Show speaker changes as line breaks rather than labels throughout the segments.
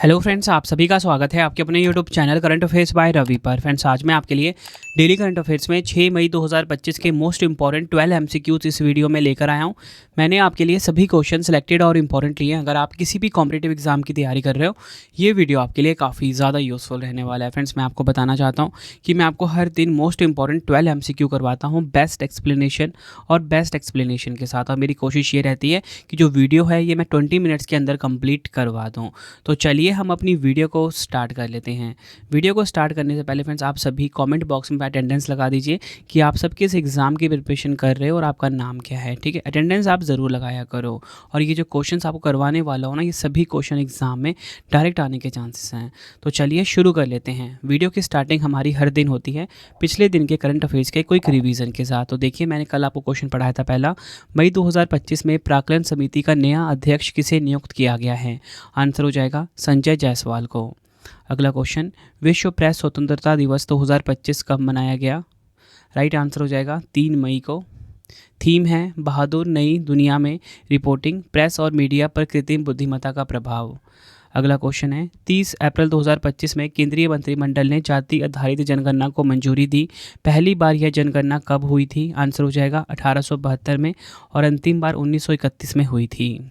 Hello friends, आप सभी का स्वागत है आपके अपने YouTube channel current affairs by Ravi पर। फ्रेंड्स, आज मैं आपके लिए डेली करंट अफेयर्स में 6 मई 2025 के मोस्ट इंपॉर्टेंट 12 एमसीक्यूज इस वीडियो में लेकर आया हूं। मैंने आपके लिए सभी क्वेश्चन सेलेक्टेड और इंपॉर्टेंट लिए हैं। अगर आप किसी भी कॉम्पिटिटिव एग्जाम की तैयारी कर रहे हो, ये वीडियो आपके लिए काफ़ी ज़्यादा यूजफुल रहने वाला है। फ्रेंड्स, मैं आपको बताना चाहता हूँ कि मैं आपको हर दिन मोस्ट इंपॉर्टेंट 12 एमसीक्यू करवाता हूँ बेस्ट एक्सप्लेनेशन के साथ। और मेरी कोशिश ये रहती है कि जो वीडियो है ये मैं 20 मिनट्स के अंदर कंप्लीट करवा दूँ। तो चलिए हम अपनी वीडियो को स्टार्ट कर लेते हैं। वीडियो को स्टार्ट करने से पहले फ्रेंड्स, आप सभी कमेंट बॉक्स में अटेंडेंस लगा दीजिए कि आप सब किस एग्ज़ाम की प्रिपरेशन कर रहे हो और आपका नाम क्या है। ठीक है, अटेंडेंस आप ज़रूर लगाया करो। और ये जो क्वेश्चंस आपको करवाने वाला हो ना, ये सभी क्वेश्चन एग्ज़ाम में डायरेक्ट आने के चांसेस हैं। तो चलिए शुरू कर लेते हैं। वीडियो की स्टार्टिंग हमारी हर दिन होती है पिछले दिन के करंट अफेयर्स के क्विक रिवीजन के साथ। तो देखिए, मैंने कल आपको क्वेश्चन पढ़ाया था पहला, मई 2025 में प्राक्कलन समिति का नया अध्यक्ष किसे नियुक्त किया गया है। आंसर हो जाएगा संजय जायसवाल को। अगला क्वेश्चन, विश्व प्रेस स्वतंत्रता दिवस 2025 कब मनाया गया। राइट आंसर हो जाएगा 3 मई को। थीम है बहादुर नई दुनिया में रिपोर्टिंग, प्रेस और मीडिया पर कृत्रिम बुद्धिमत्ता का प्रभाव। अगला क्वेश्चन है, 30 अप्रैल 2025 में केंद्रीय मंत्रिमंडल ने जाति आधारित जनगणना को मंजूरी दी। पहली बार यह जनगणना कब हुई थी। आंसर हो जाएगा 1872 में और अंतिम बार 1931 में हुई थी।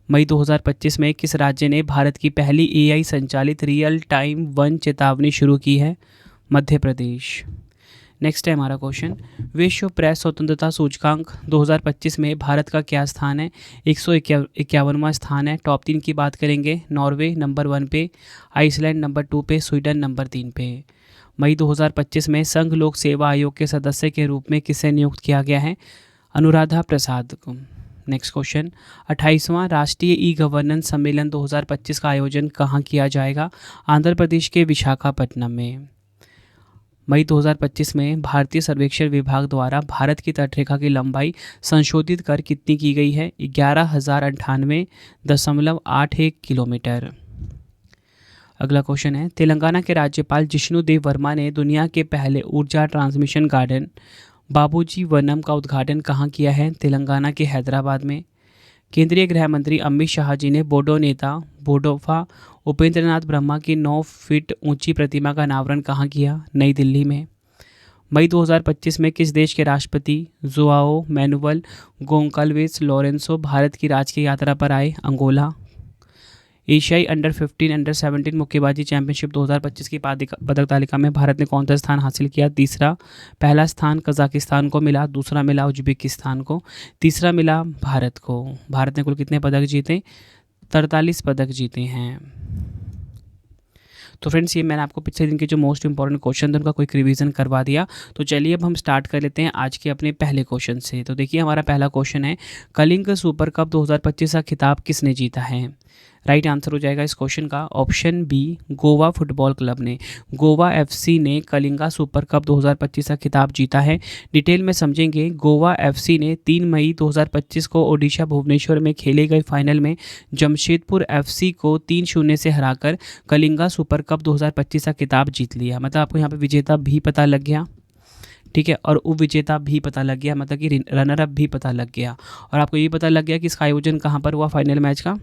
मई 2025 में किस राज्य ने भारत की पहली एआई संचालित रियल टाइम वन चेतावनी शुरू की है। मध्य प्रदेश। नेक्स्ट है हमारा क्वेश्चन, विश्व प्रेस स्वतंत्रता सूचकांक 2025 में भारत का क्या स्थान है। 151वां स्थान है। टॉप 3 की बात करेंगे, नॉर्वे नंबर 1 पे, आइसलैंड नंबर 2 पे, स्वीडन नंबर 3 पे। मई 2025 में संघ लोक सेवा आयोग के सदस्य के रूप में किसे नियुक्त किया गया है। अनुराधा प्रसाद को। नेक्स्ट क्वेश्चन, 28वां राष्ट्रीय ई गवर्नेंस सम्मेलन 2025 का आयोजन कहाँ किया जाएगा। आंध्र प्रदेश के विशाखापट्टनम में। मई 2025 में भारतीय सर्वेक्षण विभाग द्वारा भारत की तटरेखा की लंबाई संशोधित कर कितनी की गई है। 11,098.81 किलोमीटर। अगला क्वेश्चन है, तेलंगाना के राज्यपाल जिष्णु देव वर्मा ने दुनिया के पहले ऊर्जा ट्रांसमिशन गार्डन बाबूजी वनम का उद्घाटन कहाँ किया है। तेलंगाना के हैदराबाद में। केंद्रीय गृह मंत्री अमित शाह जी ने बोडो नेता बोडोफा उपेंद्रनाथ ब्रह्मा की 9 फीट ऊंची प्रतिमा का अनावरण कहाँ किया। नई दिल्ली में। मई 2025 में किस देश के राष्ट्रपति जोआओ मैनुअल गोंकाल्वेस लोरेंसो भारत की राजकीय यात्रा पर आए। अंगोला। एशियाई अंडर 15 अंडर 17 मुक्केबाजी चैंपियनशिप 2025 की पदक तालिका में भारत ने कौन सा स्थान हासिल किया। तीसरा। पहला स्थान कजाकिस्तान को मिला, दूसरा मिला उज्बेकिस्तान को, तीसरा मिला भारत को। भारत ने कुल कितने पदक जीते। 43 पदक जीते हैं। तो फ्रेंड्स, ये मैंने आपको पिछले दिन के जो मोस्ट इंपॉर्टेंट क्वेश्चन थे उनका क्विक रिवीजन करवा दिया। तो चलिए अब हम स्टार्ट कर लेते हैं आज के अपने पहले क्वेश्चन से। तो देखिए, हमारा पहला क्वेश्चन है, कलिंग सुपर कप 2025 का खिताब किसने जीता है। राइट आंसर हो जाएगा इस क्वेश्चन का option B, Goa football club ने। गोवा एफसी ने कलिंगा सुपर कप 2025 का खिताब जीता है। डिटेल में समझेंगे। गोवा एफसी ने 3 मई 2025 को ओडिशा भुवनेश्वर में खेले गए फाइनल में जमशेदपुर एफसी को 3-0 से हराकर कलिंगा सुपर कप 2025 का खिताब जीत लिया। मतलब आपको यहाँ पे विजेता भी पता लग गया, ठीक है, और उपविजेता भी पता लग गया, मतलब कि रनर अप भी पता लग गया। और आपको ये पता लग गया कि इसका आयोजन कहाँ पर हुआ फाइनल मैच का।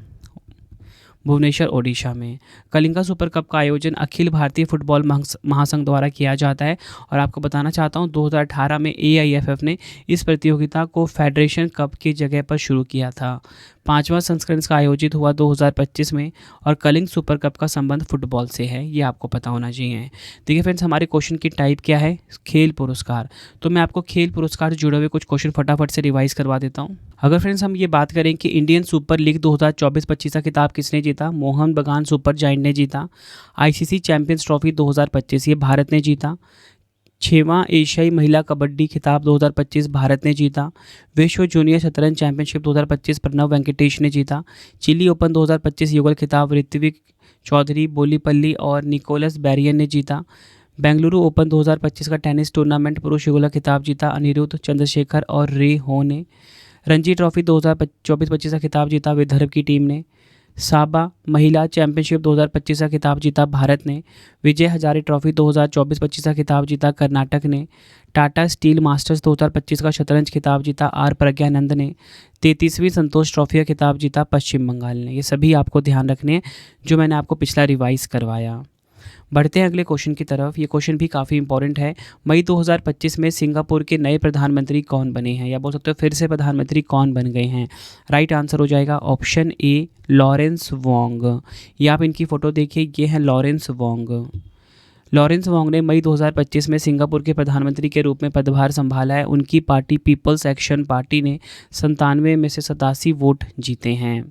भुवनेश्वर ओडिशा में। कलिंगा सुपर कप का आयोजन अखिल भारतीय फुटबॉल महासंघ द्वारा किया जाता है। और आपको बताना चाहता हूँ 2018 में AIFF ने इस प्रतियोगिता को फेडरेशन कप की जगह पर शुरू किया था। 5वां संस्करण का आयोजित हुआ 2025 में। और कलिंग सुपर कप का संबंध फुटबॉल से है, ये आपको पता होना चाहिए। देखिए फ्रेंड्स, हमारे क्वेश्चन की टाइप क्या है, खेल पुरस्कार। तो मैं आपको खेल पुरस्कार से जुड़े हुए कुछ क्वेश्चन फटाफट से रिवाइज करवा देता हूँ। अगर फ्रेंड्स हम ये बात करें कि इंडियन सुपर लीग 2024-25 का खिताब किसने जीता, मोहन बगान सुपर जायंट ने जीता। ICC चैंपियंस ट्रॉफी 2025 ये भारत ने जीता। 6वां एशियाई महिला कबड्डी खिताब 2025 भारत ने जीता। विश्व जूनियर शतरंज चैंपियनशिप 2025 प्रणव वेंकटेश ने जीता। चिली ओपन 2025 युगल खिताब ऋत्विक चौधरी, बोलीपल्ली और निकोलस बैरियन ने जीता। बेंगलुरु ओपन 2025 का टेनिस टूर्नामेंट पुरुष युगल खिताब जीता अनिरुद्ध चंद्रशेखर और रे हो ने। रणजी ट्रॉफी 2024-25 का खिताब जीता विदर्भ की टीम ने। साबा महिला चैंपियनशिप 2025 का खिताब जीता भारत ने। विजय हजारे ट्रॉफी 2024-25 का खिताब जीता कर्नाटक ने। टाटा स्टील मास्टर्स 2025 का शतरंज खिताब जीता आर प्रज्ञानंद ने। 33वीं संतोष ट्रॉफी का खिताब जीता पश्चिम बंगाल ने। ये सभी आपको ध्यान रखने हैं जो मैंने आपको पिछला रिवाइज करवाया। बढ़ते हैं अगले क्वेश्चन की तरफ। ये क्वेश्चन भी काफ़ी इंपॉर्टेंट है। मई 2025 में सिंगापुर के नए प्रधानमंत्री कौन बने हैं, या बोल सकते हो फिर से प्रधानमंत्री कौन बन गए हैं। राइट आंसर हो जाएगा ऑप्शन ए लॉरेंस वोंग। ये आप इनकी फ़ोटो देखिए, ये है लॉरेंस वोंग। लॉरेंस वोंग ने मई 2025 में सिंगापुर के प्रधानमंत्री के रूप में पदभार संभाला है। उनकी पार्टी पीपल्स एक्शन पार्टी ने 97 में से 87 वोट जीते हैं।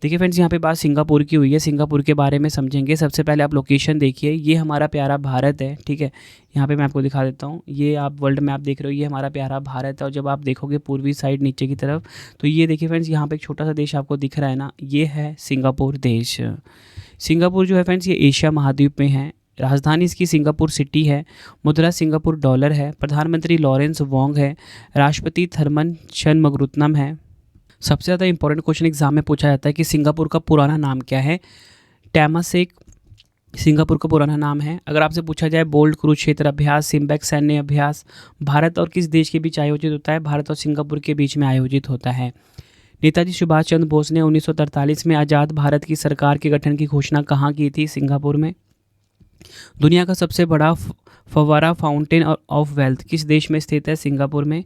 देखिए फ्रेंड्स, यहाँ पे बात सिंगापुर की हुई है। सिंगापुर के बारे में समझेंगे। सबसे पहले आप लोकेशन देखिए, ये हमारा प्यारा भारत है, ठीक है। यहाँ पे मैं आपको दिखा देता हूँ, ये आप वर्ल्ड मैप देख रहे हो, ये हमारा प्यारा भारत है। और जब आप देखोगे पूर्वी साइड नीचे की तरफ, तो ये देखिए फ्रेंड्स, यहाँ पे एक छोटा सा देश आपको दिख रहा है ना, ये है सिंगापुर देश। सिंगापुर जो है फ्रेंड्स, ये एशिया महाद्वीप में है। राजधानी इसकी सिंगापुर सिटी है। मुद्रा सिंगापुर डॉलर है। प्रधानमंत्री लॉरेंस वोंग है। राष्ट्रपति थरमन शनमुगारत्नम है। सबसे ज़्यादा इंपॉर्टेंट क्वेश्चन एग्जाम में पूछा जाता है कि सिंगापुर का पुराना नाम क्या है। टेमासेक सिंगापुर का पुराना नाम है। अगर आपसे पूछा जाए बोल्ड कुरुक्षेत्र अभ्यास, सिम्बेक सैन्य अभ्यास भारत और किस देश के बीच आयोजित होता है, भारत और सिंगापुर के बीच में आयोजित होता है। नेताजी सुभाष चंद्र बोस ने 1943 में आज़ाद भारत की सरकार के गठन की घोषणा कहाँ की थी, सिंगापुर में। दुनिया का सबसे बड़ा फव्वारा फाउंटेन ऑफ वेल्थ किस देश में स्थित है, सिंगापुर में।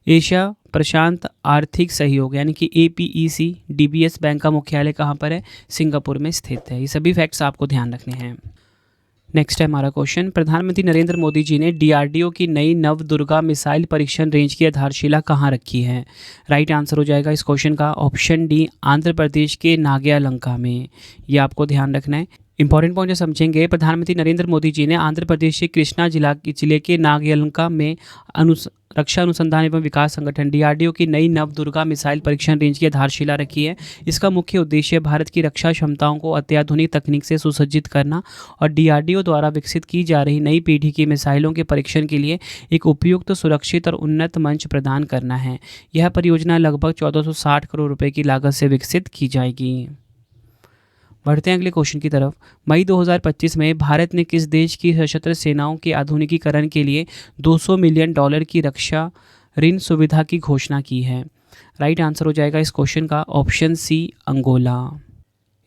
एशिया प्रशांत आर्थिक सहयोग यानी कि APEC DBS बैंक का मुख्यालय कहाँ पर है, सिंगापुर में स्थित है। ये सभी फैक्ट्स आपको ध्यान रखने हैं। नेक्स्ट है हमारा क्वेश्चन, प्रधानमंत्री नरेंद्र मोदी जी ने DRDO की नई नवदुर्गा मिसाइल परीक्षण रेंज की आधारशिला कहाँ रखी है। राइट आंसर हो जाएगा इस क्वेश्चन का ऑप्शन डी आंध्र प्रदेश के नाग्यालंका में। ये आपको ध्यान रखना है। इंपॉर्टेंट पॉइंट जो समझेंगे, प्रधानमंत्री नरेंद्र मोदी जी ने आंध्र प्रदेश के कृष्णा जिले के नाग्यालंका में रक्षा अनुसंधान एवं विकास संगठन DRDO की नई नवदुर्गा मिसाइल परीक्षण रेंज की आधारशिला रखी है। इसका मुख्य उद्देश्य भारत की रक्षा क्षमताओं को अत्याधुनिक तकनीक से सुसज्जित करना और DRDO द्वारा विकसित की जा रही नई पीढ़ी की मिसाइलों के परीक्षण के लिए एक उपयुक्त, सुरक्षित और उन्नत मंच प्रदान करना है। यह परियोजना लगभग 1460 करोड़ रुपए की लागत से विकसित की जाएगी। बढ़ते हैं अगले क्वेश्चन की तरफ। मई 2025 में भारत ने किस देश की सशस्त्र सेनाओं के आधुनिकीकरण के लिए $200 मिलियन की रक्षा ऋण सुविधा की घोषणा की है। राइट आंसर हो जाएगा इस क्वेश्चन का option C Angola.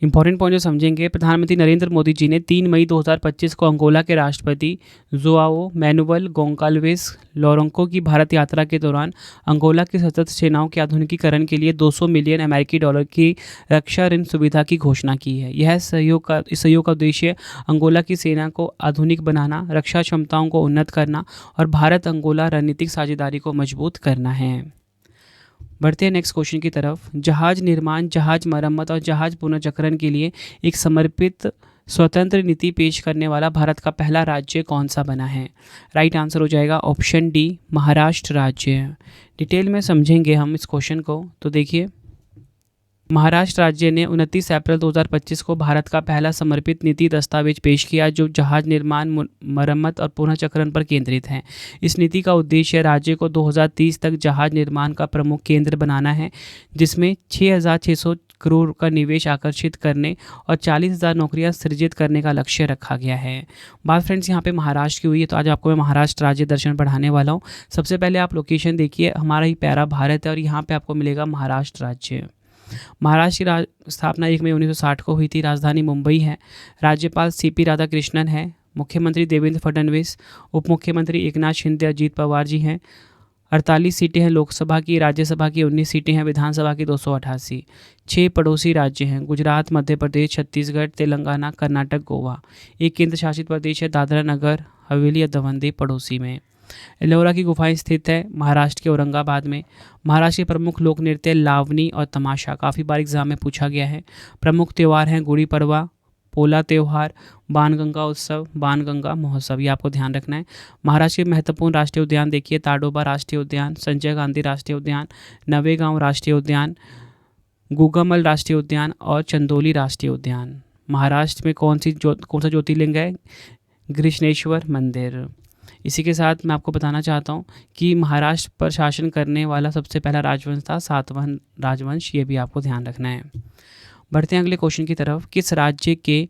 Important point जो समझेंगे, प्रधानमंत्री नरेंद्र मोदी जी ने 3 मई 2025 को अंगोला के राष्ट्रपति जोआओ मैनुअल गोंकाल्वेस लोरेंको की भारत यात्रा के दौरान अंगोला की सशस्त्र सेनाओं के आधुनिकीकरण के लिए $200 मिलियन की रक्षा ऋण सुविधा की घोषणा की है। यह सहयोग का उद्देश्य अंगोला की सेना को आधुनिक बनाना, रक्षा क्षमताओं को उन्नत करना और भारत अंगोला रणनीतिक साझेदारी को मजबूत करना है। बढ़ते हैं नेक्स्ट क्वेश्चन की तरफ। जहाज निर्माण, जहाज मरम्मत और जहाज पुनर्चक्रण के लिए एक समर्पित स्वतंत्र नीति पेश करने वाला भारत का पहला राज्य कौन सा बना है। राइट आंसर हो जाएगा ऑप्शन डी महाराष्ट्र राज्य। डिटेल में समझेंगे हम इस क्वेश्चन को, तो देखिए महाराष्ट्र राज्य ने 29 अप्रैल 2025 को भारत का पहला समर्पित नीति दस्तावेज पेश किया जो जहाज निर्माण, मरम्मत और पुनर्चक्रण पर केंद्रित है। इस नीति का उद्देश्य राज्य को 2030 तक जहाज निर्माण का प्रमुख केंद्र बनाना है, जिसमें 6,600 करोड़ का निवेश आकर्षित करने और 40,000 नौकरियां सृजित करने का लक्ष्य रखा गया है। बात फ्रेंड्स यहाँ पे महाराष्ट्र की हुई है, तो आज आपको मैं महाराष्ट्र राज्य दर्शन पढ़ाने वाला हूँ। सबसे पहले आप लोकेशन देखिए, हमारा ही प्यारा भारत है और यहाँ पे आपको मिलेगा महाराष्ट्र राज्य। महाराष्ट्र की स्थापना 1 मई 1960 को हुई थी। राजधानी मुंबई है। राज्यपाल CP राधाकृष्णन है। मुख्यमंत्री देवेंद्र फडणवीस, उप मुख्यमंत्री एकनाथ शिंदे, अजीत पवार जी हैं। 48 सीटें हैं लोकसभा की, राज्यसभा की 19 सीटें हैं, विधानसभा की 288। 6 पड़ोसी राज्य हैं, गुजरात, मध्य प्रदेश, छत्तीसगढ़, तेलंगाना, कर्नाटक, गोवा। एक केंद्र शासित प्रदेश है दादरा नगर हवेली या दमन पड़ोसी में। एलोरा की गुफाएं स्थित है महाराष्ट्र के औरंगाबाद में। महाराष्ट्र के प्रमुख लोक नृत्य लावनी और तमाशा, काफ़ी बार एग्जाम में पूछा गया है। प्रमुख त्यौहार हैं गुड़ी पड़वा, पोला त्यौहार, बाणगंगा उत्सव, बाणगंगा महोत्सव। ये आपको ध्यान रखना है। महाराष्ट्र के महत्वपूर्ण राष्ट्रीय उद्यान देखिए, ताडोबा राष्ट्रीय उद्यान, संजय गांधी राष्ट्रीय उद्यान, नवेगांव राष्ट्रीय उद्यान, गुगामल राष्ट्रीय उद्यान और चंदोली राष्ट्रीय उद्यान। महाराष्ट्र में कौन सा ज्योतिर्लिंग है, कृष्णेश्वर मंदिर। इसी के साथ मैं आपको बताना चाहता हूँ कि महाराष्ट्र पर शासन करने वाला सबसे पहला राजवंश था सातवाहन राजवंश। ये भी आपको ध्यान रखना है। बढ़ते हैं अगले क्वेश्चन की तरफ। किस राज्य के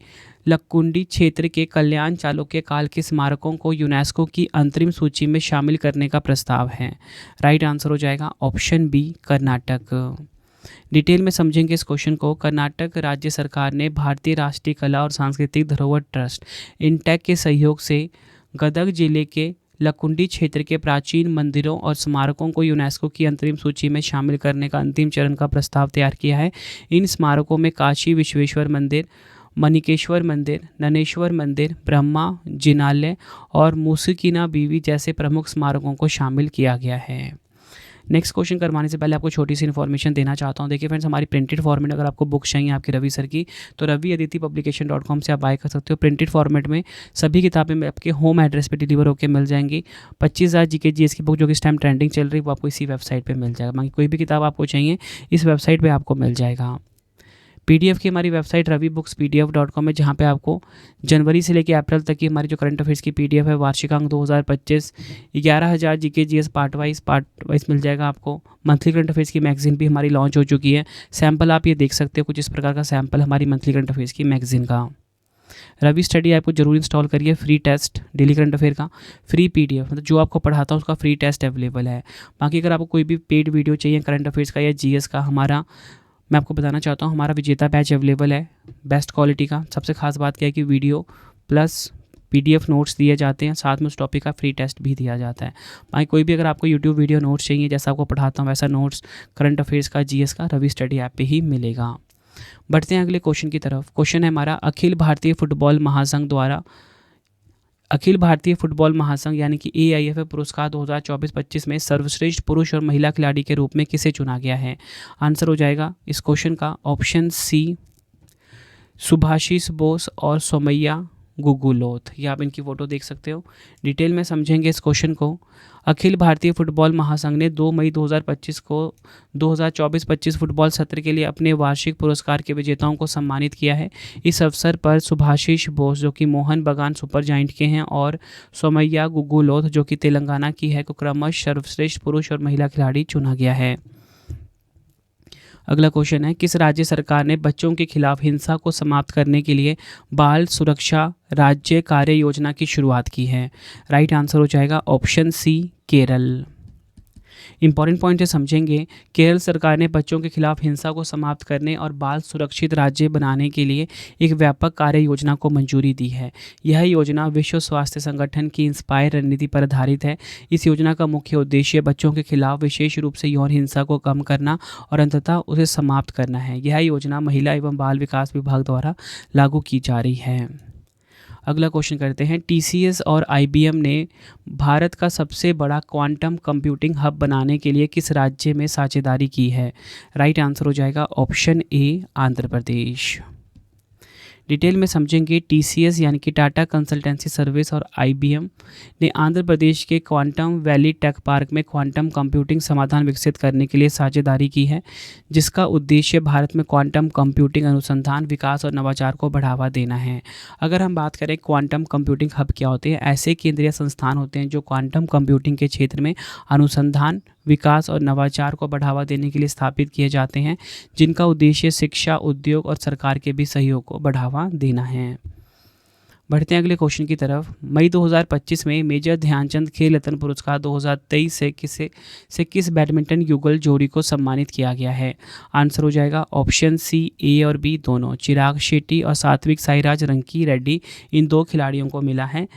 लक्कुंडी क्षेत्र के कल्याण चालुक्य काल के स्मारकों को यूनेस्को की अंतरिम सूची में शामिल करने का प्रस्ताव है? राइट आंसर हो जाएगा ऑप्शन बी, कर्नाटक। डिटेल में समझेंगे इस क्वेश्चन को। कर्नाटक राज्य सरकार ने भारतीय राष्ट्रीय कला और सांस्कृतिक धरोहर ट्रस्ट इंटेक के सहयोग से गदग जिले के लकुंडी क्षेत्र के प्राचीन मंदिरों और स्मारकों को यूनेस्को की अंतरिम सूची में शामिल करने का अंतिम चरण का प्रस्ताव तैयार किया है। इन स्मारकों में काशी विश्वेश्वर मंदिर, मणिकेश्वर मंदिर, ननेश्वर मंदिर, ब्रह्मा जिनालय और मुसिकिना बीवी जैसे प्रमुख स्मारकों को शामिल किया गया है। नेक्स्ट क्वेश्चन करवाने से पहले आपको छोटी सी इन्फॉर्मेशन देना चाहता हूँ। देखिए फ्रेंड्स, हमारी प्रिंटेड फॉर्मेट अगर आपको बुक्स चाहिए आपके रवि सर की, तो रवि अदिति publication.com से आप बाय कर सकते हो। प्रिंटेड फॉर्मेट में सभी किताबें आपके होम एड्रेस पे डिलीवर होकर मिल जाएंगी। 25,000 GK GS की बुक जो कि इस टाइम ट्रेंडिंग चल रही है वो आपको इसी वेबसाइट पर मिल जाएगा। बाकी कोई भी किताब आपको चाहिए इस वेबसाइट पर आपको मिल जाएगा। PDF की हमारी वेबसाइट ravibooks.pdf.com है, जहाँ पे आपको जनवरी से लेकर अप्रैल तक की हमारी जो करंट अफेयर्स की PDF है, वार्षिकांक 2025, 11,000 GK GS पार्ट वाइज मिल जाएगा आपको। मंथली करंट अफेयर्स की मैगजीन भी हमारी लॉन्च हो चुकी है। सैम्पल आप ये देख सकते हो, कुछ इस प्रकार का सैम्पल हमारी मंथली करंट अफेयर्स की मैगजीन का। रवि स्टडी ऐप को जरूर इंस्टॉल करिए। Free test daily current affair का, फ्री PDF, मतलब जो आपको पढ़ाता हूँ उसका फ्री टेस्ट अवेलेबल है। बाकी अगर आपको कोई भी पेड वीडियो चाहिए करंट अफेयर्स का या GS का, मैं आपको बताना चाहता हूँ हमारा विजेता बैच अवेलेबल है बेस्ट क्वालिटी का। सबसे खास बात क्या है कि वीडियो प्लस PDF नोट्स दिए जाते हैं, साथ में उस टॉपिक का फ्री टेस्ट भी दिया जाता है। बाकी कोई भी अगर आपको यूट्यूब वीडियो नोट्स चाहिए, जैसा आपको पढ़ाता हूँ वैसा नोट्स करंट अफेयर्स का, GS का रवि स्टडी ऐप पे ही मिलेगा। बढ़ते हैं अगले क्वेश्चन की तरफ। क्वेश्चन है हमारा, अखिल भारतीय फुटबॉल महासंघ यानी कि AIFF पुरस्कार 2024-25 में सर्वश्रेष्ठ पुरुष और महिला खिलाड़ी के रूप में किसे चुना गया है? आंसर हो जाएगा इस क्वेश्चन का ऑप्शन सी, सुभाषिस बोस और सोमैया गुगुलोथ। ये आप इनकी फ़ोटो देख सकते हो। डिटेल में समझेंगे इस क्वेश्चन को। अखिल भारतीय फुटबॉल महासंघ ने 2 मई 2025 को 2024-25 फुटबॉल सत्र के लिए अपने वार्षिक पुरस्कार के विजेताओं को सम्मानित किया है। इस अवसर पर सुभाषिस बोस जो कि मोहन बगान सुपर जायंट के हैं और सोमैया गुगुलोथ जो कि तेलंगाना की है को क्रमशः सर्वश्रेष्ठ पुरुष और महिला खिलाड़ी चुना गया है। अगला क्वेश्चन है, किस राज्य सरकार ने बच्चों के खिलाफ हिंसा को समाप्त करने के लिए बाल सुरक्षा राज्य कार्य योजना की शुरुआत की है? राइट आंसर हो जाएगा option C, Kerala. Important point है समझेंगे। केरल सरकार ने बच्चों के खिलाफ हिंसा को समाप्त करने और बाल सुरक्षित राज्य बनाने के लिए एक व्यापक कार्य योजना को मंजूरी दी है। यह योजना विश्व स्वास्थ्य संगठन की इंस्पायर रणनीति पर आधारित है। इस योजना का मुख्य उद्देश्य बच्चों के खिलाफ विशेष रूप से यौन हिंसा को कम करना और अंततः उसे समाप्त करना है। यह योजना महिला एवं बाल विकास विभाग द्वारा लागू की जा रही है। अगला क्वेश्चन करते हैं, TCS और IBM ने भारत का सबसे बड़ा क्वांटम कंप्यूटिंग हब बनाने के लिए किस राज्य में साझेदारी की है? राइट आंसर हो जाएगा option A, Andhra Pradesh. Detail में समझेंगे। TCS यानी कि टाटा कंसल्टेंसी सर्विस और IBM ने आंध्र प्रदेश के क्वांटम वैली टेक पार्क में क्वांटम कंप्यूटिंग समाधान विकसित करने के लिए साझेदारी की है, जिसका उद्देश्य भारत में क्वांटम कंप्यूटिंग अनुसंधान, विकास और नवाचार को बढ़ावा देना है। अगर हम बात करें क्वांटम कंप्यूटिंग हब क्या होते हैं, ऐसे केंद्रीय संस्थान होते हैं जो क्वांटम कंप्यूटिंग के क्षेत्र में अनुसंधान, विकास और नवाचार को बढ़ावा देने के लिए स्थापित किए जाते हैं, जिनका उद्देश्य शिक्षा, उद्योग और सरकार के भी सहयोग को बढ़ावा देना है। बढ़ते हैं अगले क्वेश्चन की तरफ। मई 2025 में मेजर ध्यानचंद खेल रत्न पुरस्कार 2023 से किस बैडमिंटन युगल जोड़ी को सम्मानित किया गया है? आंसर हो जाएगा ऑप्शन सी, ए और बी दोनों। चिराग शेट्टी और सात्विक साईराज रंकी रेड्डी, इन दो खिलाड़ियों को मिला है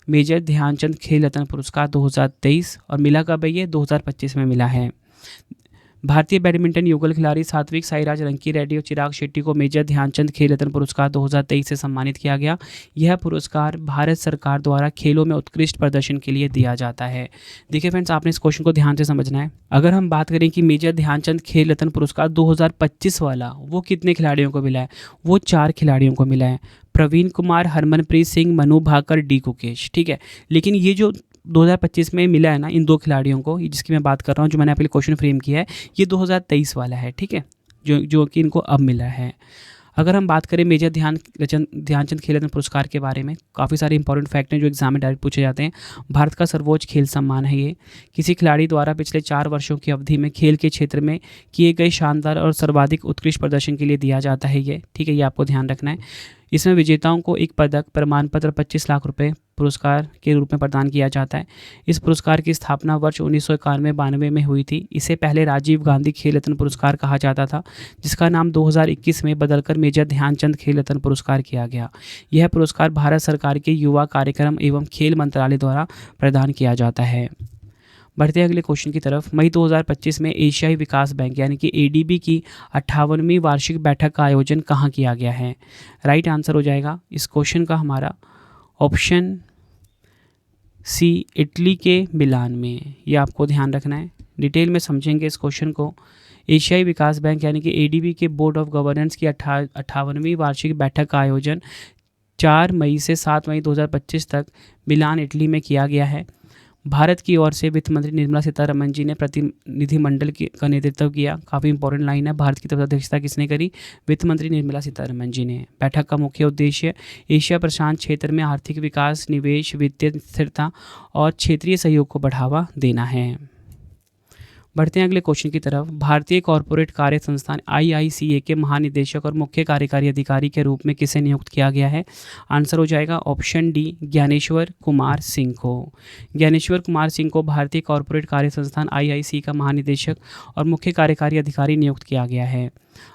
मेजर ध्यानचंद खेल रत्न पुरस्कार 2023 और मिला कब है ये? 2025 में मिला है। भारतीय बैडमिंटन युगल खिलाड़ी सात्विक साईराज रंकी रेड्डी और चिराग शेट्टी को मेजर ध्यानचंद खेल रत्न पुरस्कार 2023 से सम्मानित किया गया। यह पुरस्कार भारत सरकार द्वारा खेलों में उत्कृष्ट प्रदर्शन के लिए दिया जाता है। देखिए फ्रेंड्स, आपने इस क्वेश्चन को ध्यान से समझना है। अगर हम बात करें कि मेजर ध्यानचंद खेल रत्न पुरस्कार 2025 वाला वो कितने खिलाड़ियों को मिला है? वो 4 खिलाड़ियों को मिला है, प्रवीण कुमार, हरमनप्रीत सिंह, मनु भाकर, डी कुकेश। ठीक है, लेकिन ये जो 2025 में मिला है ना इन 2 खिलाड़ियों को, जिसकी मैं बात कर रहा हूँ, जो मैंने आपके लिए क्वेश्चन फ्रेम किया है, ये 2023 वाला है। ठीक है, जो कि इनको अब मिला है। अगर हम बात करें मेजर ध्यानचंद खेल रत्न पुरस्कार के बारे में, काफ़ी सारे इंपॉर्टेंट फैक्ट हैं जो एग्जाम में डायरेक्ट पूछे जाते हैं। भारत का सर्वोच्च खेल सम्मान है ये। किसी खिलाड़ी द्वारा पिछले 4 वर्षों की अवधि में खेल के क्षेत्र में किए गए शानदार और सर्वाधिक उत्कृष्ट प्रदर्शन के लिए दिया जाता है ये, ठीक है, ये आपको ध्यान रखना है। इसमें विजेताओं को एक पदक, प्रमाण पत्र, 25 लाख रुपए पुरस्कार के रूप में प्रदान किया जाता है। इस पुरस्कार की स्थापना वर्ष 1991-92 में हुई थी। इसे पहले राजीव गांधी खेल रत्न पुरस्कार कहा जाता था, जिसका नाम 2021 में बदलकर मेजर ध्यानचंद खेल रत्न पुरस्कार किया गया। यह पुरस्कार भारत सरकार के युवा कार्यक्रम एवं खेल मंत्रालय द्वारा प्रदान किया जाता है। बढ़ते हैं अगले क्वेश्चन की तरफ। मई 2025 में एशियाई विकास बैंक यानी कि एडीबी की 58वीं वार्षिक बैठक का आयोजन कहाँ किया गया है? राइट आंसर हो जाएगा इस क्वेश्चन का हमारा ऑप्शन सी, इटली के मिलान में। ये आपको ध्यान रखना है, डिटेल में समझेंगे इस क्वेश्चन को। एशियाई विकास बैंक यानी कि एडीबी के बोर्ड ऑफ गवर्नेंस की 58वीं वार्षिक बैठक का आयोजन 4 मई से 7 मई 2025 तक मिलान, इटली में किया गया है। भारत की ओर से वित्त मंत्री निर्मला सीतारमण जी ने प्रतिनिधिमंडल का नेतृत्व किया। काफ़ी इंपॉर्टेंट लाइन है, भारत की तरफ अध्यक्षता किसने करी? वित्त मंत्री निर्मला सीतारमण जी ने। बैठक का मुख्य उद्देश्य एशिया प्रशांत क्षेत्र में आर्थिक विकास, निवेश, वित्तीय स्थिरता और क्षेत्रीय सहयोग को बढ़ावा देना है। बढ़ते हैं अगले क्वेश्चन की तरफ। भारतीय कॉरपोरेट कार्य संस्थान IICA के महानिदेशक और मुख्य कार्यकारी अधिकारी के रूप में किसे नियुक्त किया गया है? आंसर हो जाएगा ऑप्शन डी, ज्ञानेश्वर कुमार सिंह को। ज्ञानेश्वर कुमार सिंह को भारतीय कॉरपोरेट कार्य संस्थान IICA का महानिदेशक और मुख्य कार्यकारी अधिकारी नियुक्त किया गया है।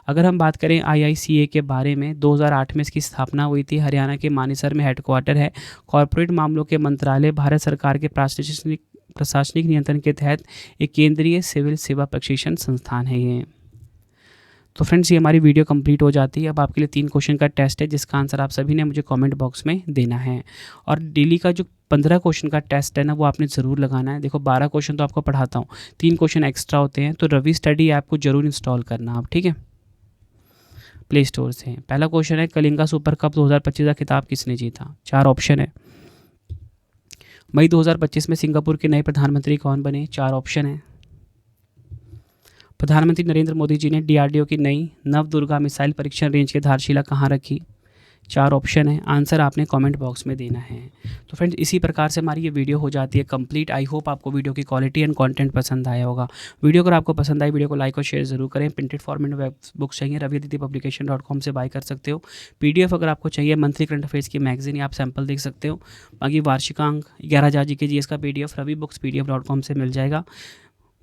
अगर हम बात करें IICA के बारे में, 2008 में इसकी स्थापना हुई थी। हरियाणा के मानेसर में हेडक्वार्टर है। कॉरपोरेट मामलों के मंत्रालय, भारत सरकार के प्रशासनिक नियंत्रण के तहत एक केंद्रीय सिविल सेवा प्रशिक्षण संस्थान है ये। तो फ्रेंड्स, ये हमारी वीडियो कंप्लीट हो जाती है। अब आपके लिए 3 क्वेश्चन का टेस्ट है, जिसका आंसर आप सभी ने मुझे कमेंट बॉक्स में देना है। और डेली का जो 15 क्वेश्चन का टेस्ट है ना, वो आपने ज़रूर लगाना है। देखो 12 क्वेश्चन तो आपको पढ़ाता हूँ, 3 क्वेश्चन एक्स्ट्रा होते हैं। तो रवि स्टडी ऐप को जरूर इंस्टॉल करना आप, ठीक है, प्ले स्टोर से। पहला क्वेश्चन है, कलिंगा सुपर कप 2025 का खिताब किसने जीता? 4 ऑप्शन है। मई 2025 में सिंगापुर के नए प्रधानमंत्री कौन बने? 4 ऑप्शन है। प्रधानमंत्री नरेंद्र मोदी जी ने DRDO की नई नवदुर्गा मिसाइल परीक्षण रेंज की आधारशिला कहाँ रखी? 4 ऑप्शन है। आंसर आपने कमेंट बॉक्स में देना है। तो फ्रेंड्स, इसी प्रकार से हमारी ये वीडियो हो जाती है कंप्लीट। आई होप आपको वीडियो की क्वालिटी एंड कंटेंट पसंद आया होगा। वीडियो अगर आपको पसंद आई, वीडियो को लाइक और शेयर जरूर करें। प्रिंटेड फॉर्मेट में वेब बुक्स चाहिए, raviadityapublication.com से बाय कर सकते हो। PDF अगर आपको चाहिए, मंथली करंट अफेयर्स की मैगजीन, आप सैंपल देख सकते हो। बाकी वार्षिकांक 11,000 GK GS का PDF रवि बुक्स PDF.com से मिल जाएगा।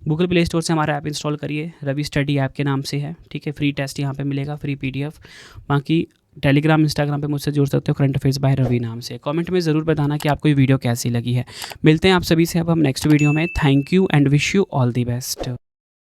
गूगल प्ले स्टोर से हमारा ऐप इंस्टॉल करिए, रवि स्टडी ऐप के नाम से है, ठीक है। फ्री टेस्ट यहाँ पे मिलेगा, फ्री PDF। बाकी टेलीग्राम, इंस्टाग्राम पे मुझसे जुड़ सकते हो, करंट अफेयर्स बाय रवि नाम से। कमेंट में ज़रूर बताना कि आपको ये वीडियो कैसी लगी है। मिलते हैं आप सभी से अब हम नेक्स्ट वीडियो में। Thank you and wish you all the best.